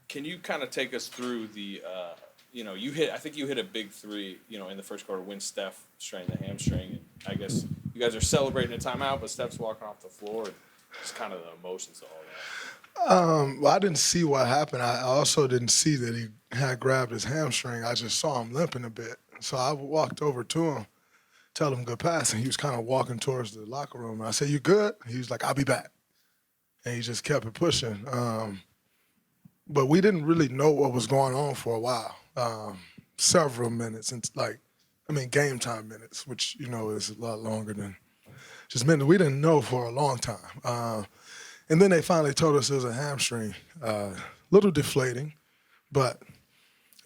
Can you kind of take us through the, I think you hit a big three, in the first quarter when Steph strained the hamstring. And I guess you guys are celebrating a timeout, but Steph's walking off the floor. And just kind of the emotions of all that. Well, I didn't see what happened. I also didn't see that he had grabbed his hamstring. I just saw him limping a bit. So I walked over to him, tell him good pass, and he was kind of walking towards the locker room. And I said, "You good?" He was like, "I'll be back." And he just kept it pushing. But we didn't really know what was going on for a while. Several minutes, game time minutes, which, is a lot longer than just minutes. We didn't know for a long time. And then they finally told us it was a hamstring. Little deflating, but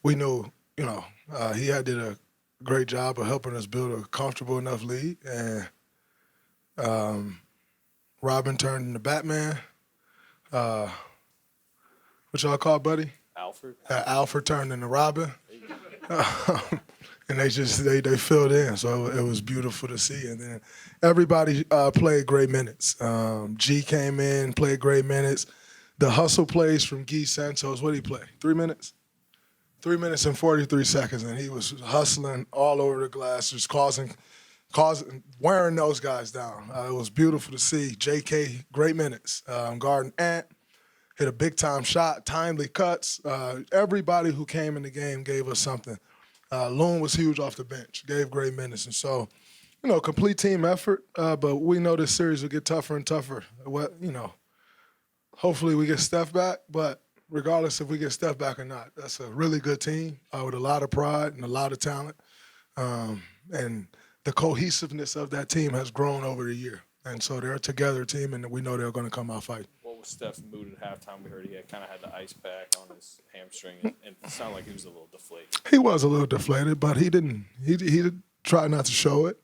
we knew, he did a great job of helping us build a comfortable enough lead. And Robin turned into Batman. What y'all call Buddy? Alfred? Alfred turned into Robin. And they filled in. So it was beautiful to see. And then everybody played great minutes. G came in, played great minutes. The hustle plays from Guy Santos, what did he play? 3 minutes? 3 minutes and 43 seconds. And he was hustling all over the glass, just wearing those guys down. It was beautiful to see. JK, great minutes. Guarding Ant. Hit a big-time shot, timely cuts. Everybody who came in the game gave us something. Loon was huge off the bench, gave great minutes. And so, complete team effort. But we know this series will get tougher and tougher. Hopefully we get Steph back. But regardless if we get Steph back or not, that's a really good team with a lot of pride and a lot of talent. And the cohesiveness of that team has grown over the year. And so they're a together team, and we know they're going to come out fighting. Steph's mood at halftime. We heard he kind of had the ice pack on his hamstring, and it sounded like he was a little deflated. He was a little deflated, but he didn't. He did try not to show it.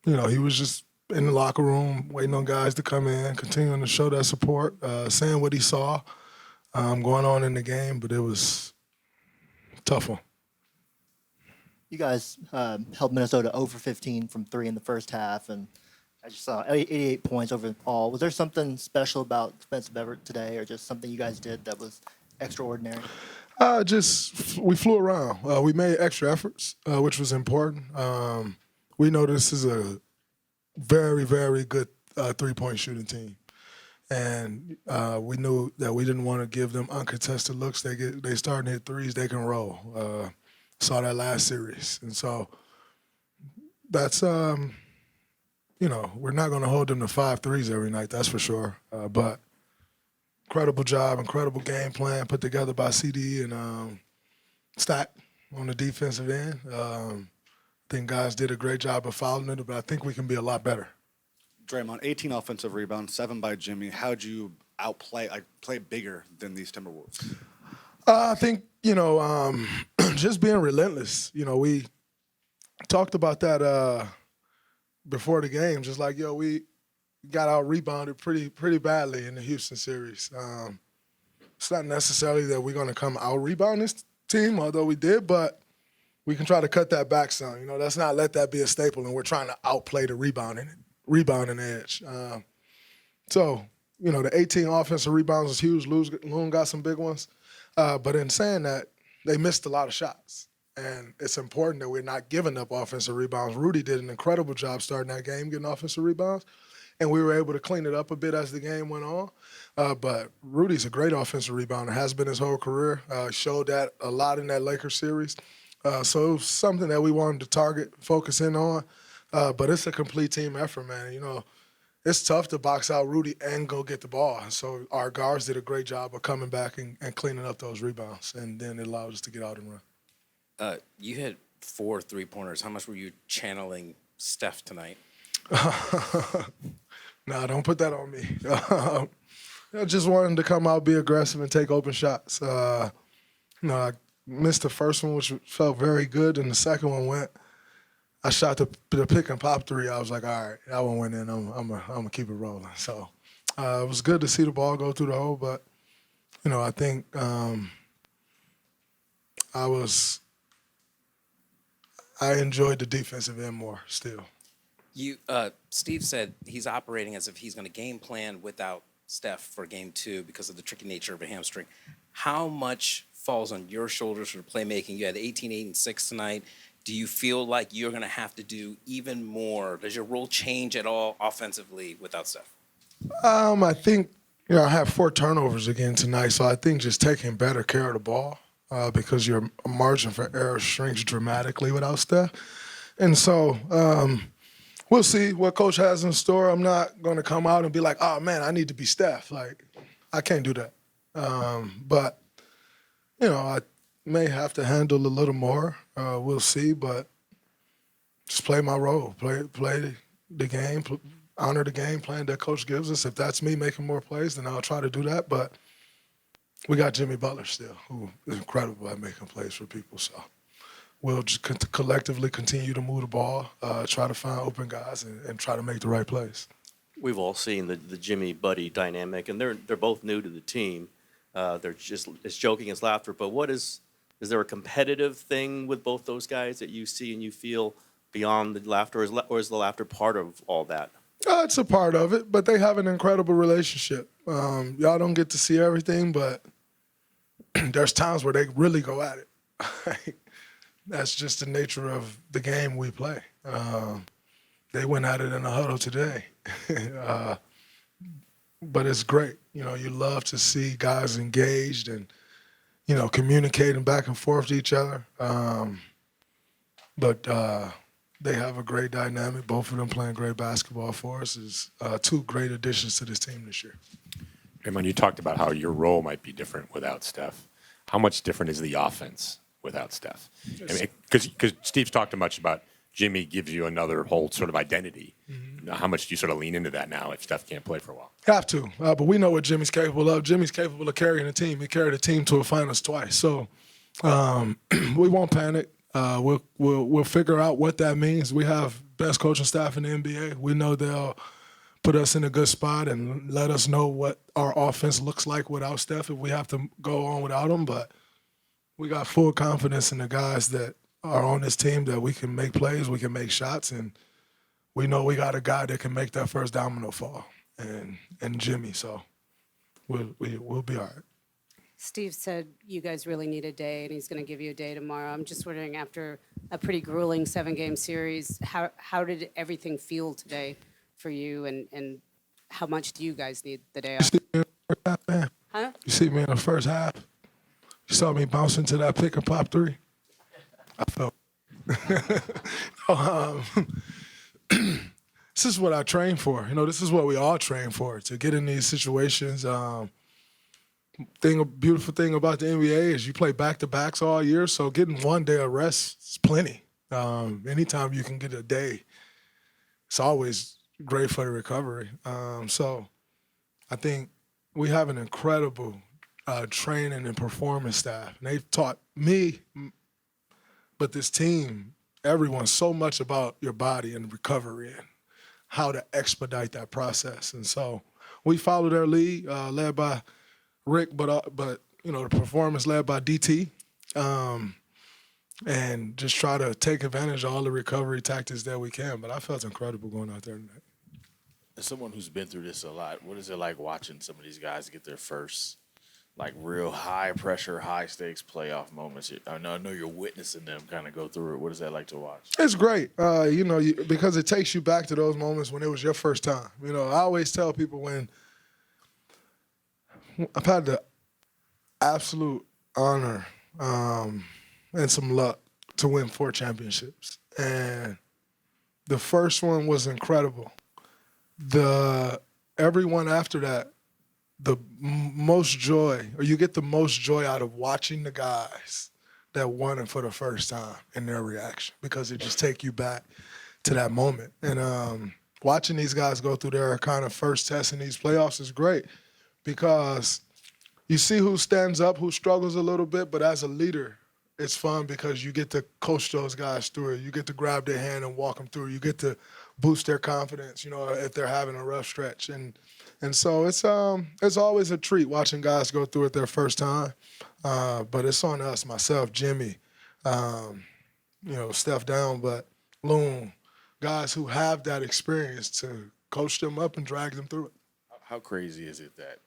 He was just in the locker room waiting on guys to come in, continuing to show that support, saying what he saw going on in the game. But it was a tough one. You guys held Minnesota over 15 from 3 in the first half, and I just saw 88 points overall. Was there something special about defensive effort today, or just something you guys did that was extraordinary? We flew around. We made extra efforts, which was important. We know this is a very, very good three-point shooting team. And we knew that we didn't want to give them uncontested looks. They starting to hit threes, they can roll. Saw that last series. And so that's we're not going to hold them to 5 threes every night, that's for sure. But incredible job, incredible game plan put together by CD and Stack on the defensive end. I think guys did a great job of fouling it, but I think we can be a lot better. Draymond, 18 offensive rebounds, 7 by Jimmy. How'd you play bigger than these Timberwolves? I think, just being relentless. We talked about that before the game, just like, we got out-rebounded pretty badly in the Houston series. It's not necessarily that we're going to come out-rebound this team, although we did, but we can try to cut that back some. Let's not let that be a staple, and we're trying to outplay the rebounding edge. So, the 18 offensive rebounds was huge. Loon got some big ones. But in saying that, they missed a lot of shots. And it's important that we're not giving up offensive rebounds. Rudy did an incredible job starting that game, getting offensive rebounds. And we were able to clean it up a bit as the game went on. But Rudy's a great offensive rebounder, has been his whole career. Showed that a lot in that Lakers series. So it was something that we wanted to target, focus in on. But it's a complete team effort, man. It's tough to box out Rudy and go get the ball. So our guards did a great job of coming back and cleaning up those rebounds. And then it allowed us to get out and run. You hit 4 3-pointers. How much were you channeling Steph tonight? No, don't put that on me. I just wanted to come out, be aggressive, and take open shots. I missed the first one, which felt very good, and the second one went. I shot the pick and pop 3. I was like, all right, that one went in. I'm gonna keep it rolling. So it was good to see the ball go through the hole, but I think I enjoyed the defensive end more still. Steve said he's operating as if he's going to game plan without Steph for game 2 because of the tricky nature of a hamstring. How much falls on your shoulders for playmaking? You had 18, 8, and 6 tonight. Do you feel like you're going to have to do even more? Does your role change at all offensively without Steph? I think, I had 4 turnovers again tonight, so I think just taking better care of the ball because your margin for error shrinks dramatically without Steph. And so we'll see what Coach has in store. I'm not going to come out and be like, oh, man, I need to be Steph. Like, I can't do that. But, I may have to handle a little more. We'll see, but just play my role, play the game, honor the game plan that Coach gives us. If that's me making more plays, then I'll try to do that. But we got Jimmy Butler still, who is incredible at making plays for people. So we'll just collectively continue to move the ball, try to find open guys, and try to make the right plays. We've all seen the Jimmy Buddy dynamic, and they're both new to the team. They're just it's joking, it's laughter. But is there a competitive thing with both those guys that you see and you feel beyond the laughter, or is the laughter part of all that? It's a part of it, but they have an incredible relationship. Y'all don't get to see everything, but there's times where they really go at it. That's just the nature of the game we play. They went at it in the huddle today. But it's great. You love to see guys engaged and, communicating back and forth to each other. But they have a great dynamic. Both of them playing great basketball for us is 2 great additions to this team this year. Draymond, you talked about how your role might be different without Steph. How much different is the offense without Steph? I mean, because Steve's talked much about Jimmy gives you another whole sort of identity. Mm-hmm. How much do you sort of lean into that now if Steph can't play for a while? Have to, but we know what Jimmy's capable of. Jimmy's capable of carrying a team. He carried a team to a finals twice. So we won't panic. We'll figure out what that means. We have best coaching staff in the NBA. We know they'll put us in a good spot and let us know what our offense looks like without Steph if we have to go on without him. But we got full confidence in the guys that are on this team that we can make plays, we can make shots, and we know we got a guy that can make that first domino fall, and Jimmy. So we'll be all right. Steve said you guys really need a day, and he's going to give you a day tomorrow. I'm just wondering, after a pretty grueling 7-game series, how did everything feel today for you, and how much do you guys need the day off? Huh? You see me in the first half? You saw me bouncing to that pick and pop 3? I felt. This is what I train for. This is what we all train for, to get in these situations. Beautiful thing about the NBA is you play back-to-backs all year, so getting 1 day of rest is plenty. Anytime you can get a day, it's always great for the recovery. So I think we have an incredible training and performance staff. And they've taught me, but this team, everyone, so much about your body and recovery and how to expedite that process. And so we follow their lead, led by Rick, but the performance led by DT, and just try to take advantage of all the recovery tactics that we can. But I felt incredible going out there tonight. As someone who's been through this a lot, what is it like watching some of these guys get their first, real high-pressure, high-stakes playoff moments? I know you're witnessing them kind of go through it. What is that like to watch? It's great, because it takes you back to those moments when it was your first time. I always tell people when I've had the absolute honor and some luck to win 4 championships. And the first one was incredible. Everyone after that, the most joy, or you get the most joy out of watching the guys that won it for the first time and their reaction, because it just take you back to that moment. And watching these guys go through their kind of first test in these playoffs is great, because you see who stands up, who struggles a little bit, but as a leader, it's fun because you get to coach those guys through it. You get to grab their hand and walk them through. You get to boost their confidence, if they're having a rough stretch. And so it's always a treat watching guys go through it their first time. But it's on us, myself, Jimmy, Steph down, but Loon, guys who have that experience to coach them up and drag them through it. How crazy is it that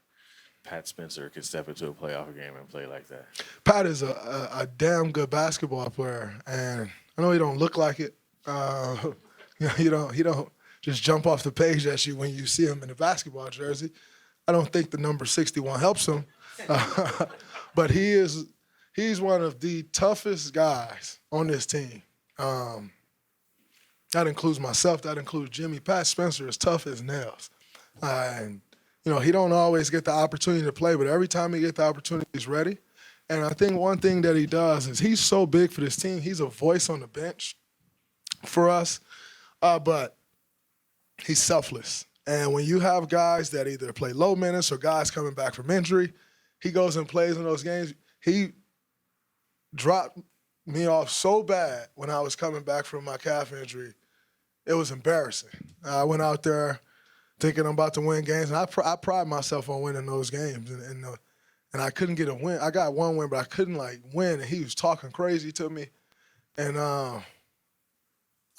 Pat Spencer can step into a playoff game and play like that? Pat is a damn good basketball player, and I know he don't look like it. He don't just jump off the page at you when you see him in a basketball jersey. I don't think the number 61 helps him, but he's one of the toughest guys on this team. That includes myself. That includes Jimmy. Pat Spencer is tough as nails, and he don't always get the opportunity to play, but every time he gets the opportunity, he's ready. And I think one thing that he does is he's so big for this team. He's a voice on the bench for us, but he's selfless. And when you have guys that either play low minutes or guys coming back from injury, he goes and plays in those games. He dropped me off so bad when I was coming back from my calf injury. It was embarrassing. I went out there thinking I'm about to win games, and I pride myself on winning those games. And I couldn't get a win. I got one win, but I couldn't win. And he was talking crazy to me, and I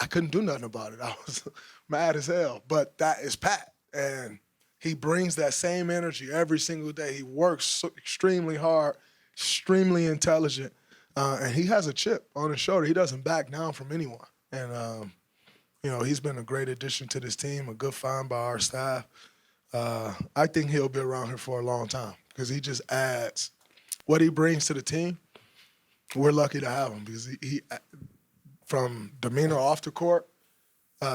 couldn't do nothing about it. I was mad as hell. But that is Pat, and he brings that same energy every single day. He works so extremely hard, extremely intelligent, and he has a chip on his shoulder. He doesn't back down from anyone, and he's been a great addition to this team, a good find by our staff. I think he'll be around here for a long time because he just adds what he brings to the team. We're lucky to have him because he from demeanor off the court,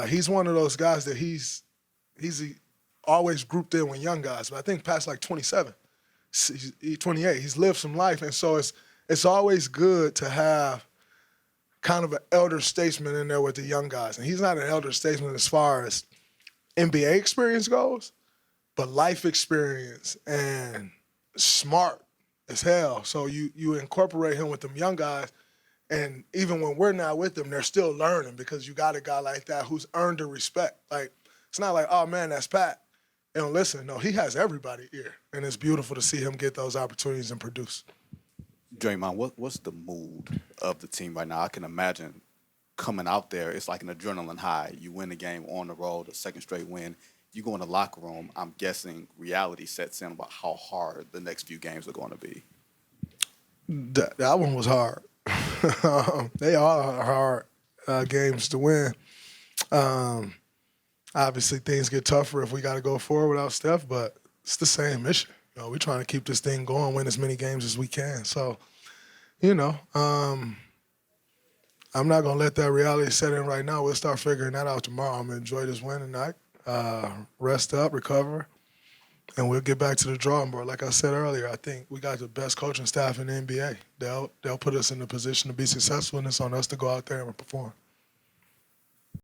he's one of those guys that he's always grouped in with young guys. But I think Pat's like 27, he's 28. He's lived some life, and so it's always good to have kind of an elder statesman in there with the young guys. And he's not an elder statesman as far as NBA experience goes, but life experience and smart as hell. So you incorporate him with them young guys, and even when we're not with them, they're still learning because you got a guy like that who's earned the respect. Like, it's not like, oh, man, that's Pat. And listen, no, he has everybody here, and it's beautiful to see him get those opportunities and produce. Draymond, what's the mood of the team right now? I can imagine coming out there, it's like an adrenaline high. You win the game on the road, a second straight win. You go in the locker room, I'm guessing reality sets in about how hard the next few games are going to be. That one was hard. They are hard games to win. Obviously, things get tougher if we got to go forward without Steph, but it's the same mission. We're trying to keep this thing going, win as many games as we can. So, I'm not going to let that reality set in right now. We'll start figuring that out tomorrow. I'm going to enjoy this win tonight, rest up, recover, and we'll get back to the drawing board. Like I said earlier, I think we got the best coaching staff in the NBA. They'll put us in a position to be successful, and it's on us to go out there and perform.